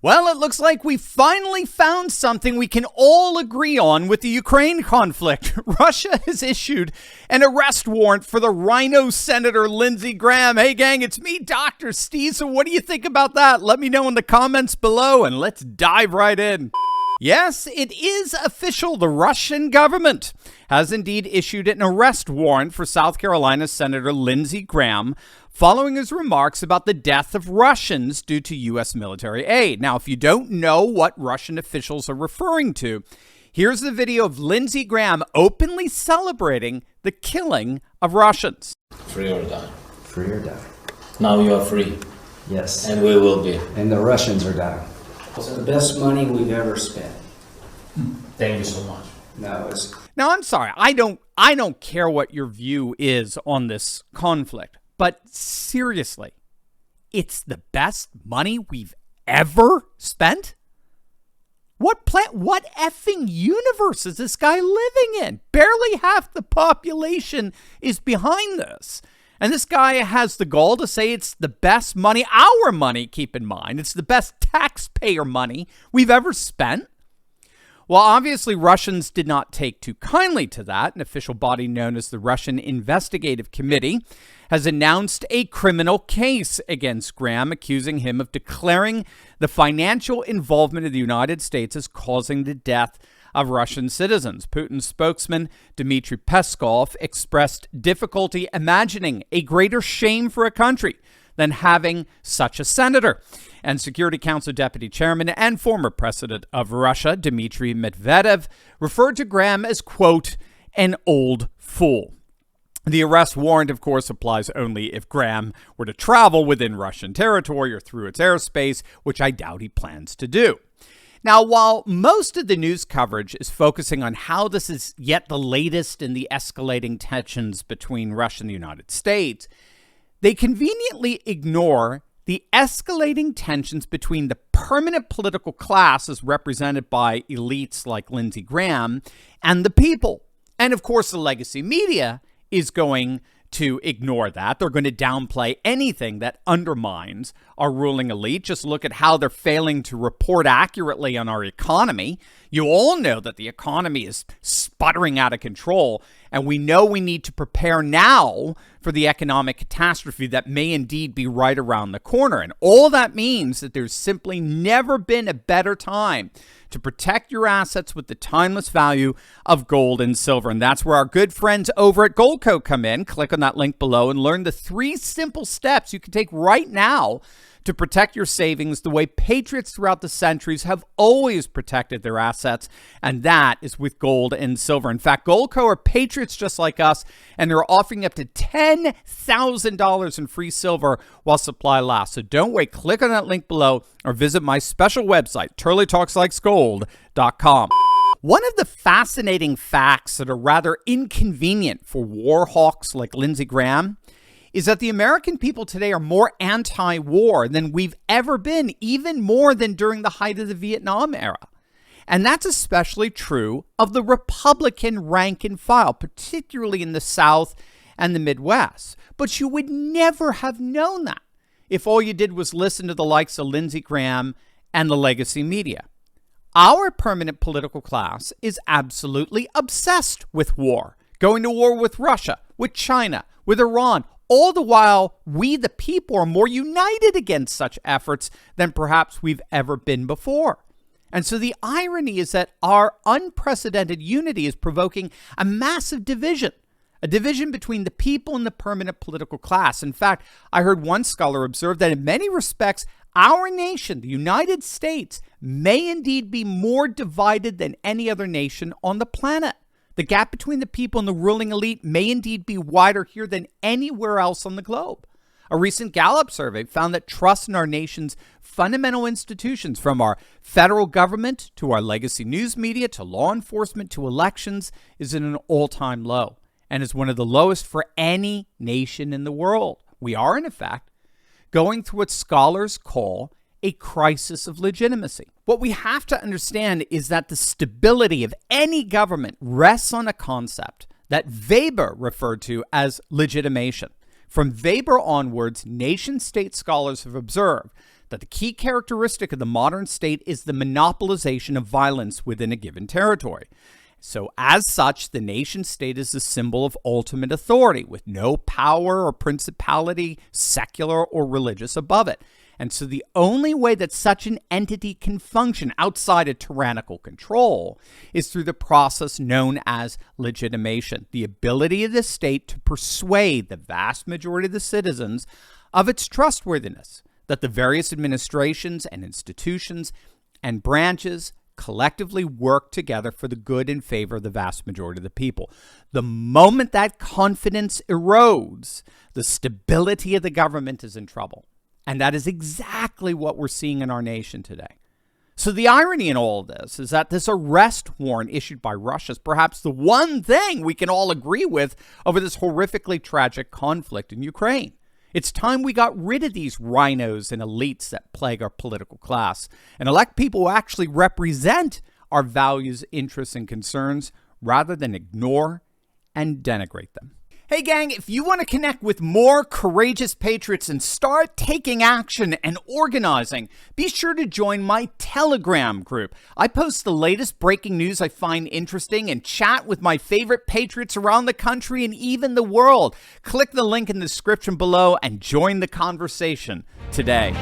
Well, it looks like we finally found something we can all agree on with the Ukraine conflict. Russia has issued an arrest warrant for the Rhino Senator Lindsey Graham. Hey, gang, it's me, Dr. Steve. So what do you think about that? Let me know in the comments below, and let's dive right in. Yes, it is official. The Russian government has indeed issued an arrest warrant for South Carolina Senator Lindsey Graham following his remarks about the death of Russians due to U.S. military aid. Now, if you don't know what Russian officials are referring to, here's the video of Lindsey Graham openly celebrating the killing of Russians. Free or die. Free or die. Now you are free. Yes. And we will be. And the Russians are dying. It's the best money we've ever spent. Thank you so much. Now, I'm sorry. I don't care what your view is on this conflict, but seriously, it's the best money we've ever spent? What effing universe is this guy living in? Barely half the population is behind this. And this guy has the gall to say it's the best money, our money, keep in mind. It's the best taxpayer money we've ever spent. Well, obviously, Russians did not take too kindly to that. An official body known as the Russian Investigative Committee has announced a criminal case against Graham, accusing him of declaring the financial involvement of the United States as causing the death of Russian citizens. Putin's spokesman, Dmitry Peskov, expressed difficulty imagining a greater shame for a country than having such a senator. And Security Council Deputy Chairman and former President of Russia, Dmitry Medvedev, referred to Graham as, quote, an old fool. The arrest warrant, of course, applies only if Graham were to travel within Russian territory or through its airspace, which I doubt he plans to do. Now, while most of the news coverage is focusing on how this is yet the latest in the escalating tensions between Russia and the United States, they conveniently ignore the escalating tensions between the permanent political class as represented by elites like Lindsey Graham and the people. And of course, the legacy media is going to ignore that. They're going to downplay anything that undermines our ruling elite. Just look at how they're failing to report accurately on our economy. You all know that the economy is sputtering out of control, and we know we need to prepare now for the economic catastrophe that may indeed be right around the corner. And all that means that there's simply never been a better time to protect your assets with the timeless value of gold and silver. And that's where our good friends over at Goldco come in. Click on that link below and learn the 3 simple steps you can take right now to protect your savings the way patriots throughout the centuries have always protected their assets, and that is with gold and silver. In fact, Goldco are patriots just like us, and they're offering up to $10,000 in free silver while supply lasts. So don't wait. Click on that link below or visit my special website, turleytalkslikesgold.com. One of the fascinating facts that are rather inconvenient for war hawks like Lindsey Graham is that the American people today are more anti-war than we've ever been, even more than during the height of the Vietnam era. And that's especially true of the Republican rank and file, particularly in the South and the Midwest. But you would never have known that if all you did was listen to the likes of Lindsey Graham and the legacy media. Our permanent political class is absolutely obsessed with war, going to war with Russia, with China, with Iran. All the while, we the people are more united against such efforts than perhaps we've ever been before. And so the irony is that our unprecedented unity is provoking a massive division, a division between the people and the permanent political class. In fact, I heard one scholar observe that in many respects, our nation, the United States, may indeed be more divided than any other nation on the planet. The gap between the people and the ruling elite may indeed be wider here than anywhere else on the globe. A recent Gallup survey found that trust in our nation's fundamental institutions, from our federal government to our legacy news media to law enforcement to elections, is at an all-time low and is one of the lowest for any nation in the world. We are, in effect, going through what scholars call a crisis of legitimacy. What we have to understand is that the stability of any government rests on a concept that Weber referred to as legitimation. From Weber onwards, nation-state scholars have observed that the key characteristic of the modern state is the monopolization of violence within a given territory. So as such, the nation state is the symbol of ultimate authority with no power or principality, secular or religious, above it. And so the only way that such an entity can function outside of tyrannical control is through the process known as legitimation, the ability of the state to persuade the vast majority of the citizens of its trustworthiness, that the various administrations and institutions and branches collectively work together for the good and favor of the vast majority of the people. The moment that confidence erodes, the stability of the government is in trouble. And that is exactly what we're seeing in our nation today. So the irony in all of this is that this arrest warrant issued by Russia is perhaps the one thing we can all agree with over this horrifically tragic conflict in Ukraine. It's time we got rid of these rhinos and elites that plague our political class and elect people who actually represent our values, interests, and concerns rather than ignore and denigrate them. Hey gang, if you want to connect with more courageous patriots and start taking action and organizing, be sure to join my Telegram group. I post the latest breaking news I find interesting and chat with my favorite patriots around the country and even the world. Click the link in the description below and join the conversation today.